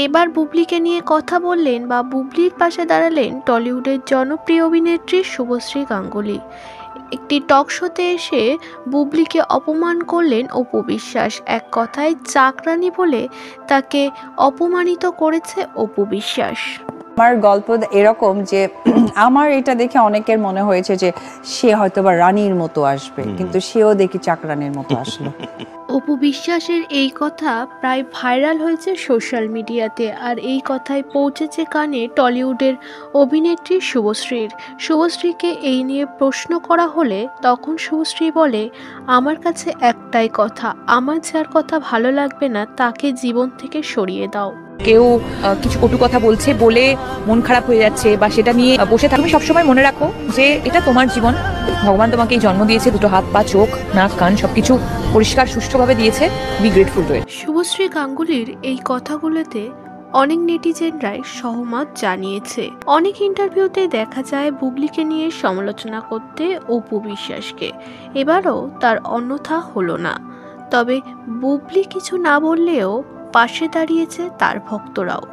এবার বুবলিকে নিয়ে কথা বললেন বা বুবলির পাশে দাঁড়ালেন টলিউডের জনপ্রিয় অভিনেত্রী শুভশ্রী গাঙ্গুলি। একটি টক শোতে এসে বুবলিকে অপমান করলেন অপু বিশ্বাস। এক কথায় চাকরানি বলে তাকে অপমানিত করেছে অপু বিশ্বাস। আমার গল্প এরকম যে আমার এটা দেখে অনেকের মনে হয়েছে যে সে হয়তোবা রানীর মতো আসবে, কিন্তু সেও দেখি চাকরানির মতো আসলো। অপু বিশ্বাসের এই কথা প্রায় ভাইরাল হয়েছে সোশ্যাল মিডিয়াতে, আর এই কথায় পৌঁছেছে কানে টলিউডের অভিনেত্রী শুভশ্রীর। শুভশ্রীকে এই নিয়ে প্রশ্ন করা হলে তখন শুভশ্রী বলে, আমার কাছে একটাই কথা, আমার যার কথা ভালো লাগবে না তাকে জীবন থেকে সরিয়ে দাও। কেউ কিছু কটু কথা বলছে বলে মন খারাপ হয়ে যাচ্ছে বা সেটা নিয়ে বসে থাকবে, সবসময় মনে রাখো যে এটা তোমার জীবন। ভগবান তোমাকে এই জন্ম দিয়েছে, দুটো হাত পা চোখ নাক কান সবকিছু পরিষ্কার সুষ্ঠুভাবে দিয়েছে। বি গ্রেটফুল টু ইট। শুভশ্রী গাঙ্গুলির এই কথাগুলোতে অনেক নেটিজেনরাই সহমত জানিয়েছে। অনেক ইন্টারভিউতে দেখা যায় বুবলিকে নিয়ে সমালোচনা করতে অপু বিশ্বাসকে। এবারও তার অন্যথা হলো না। তবে বুবলি কিছু না বললেও পাশে দাঁড়িয়েছে তার ভক্তরাও।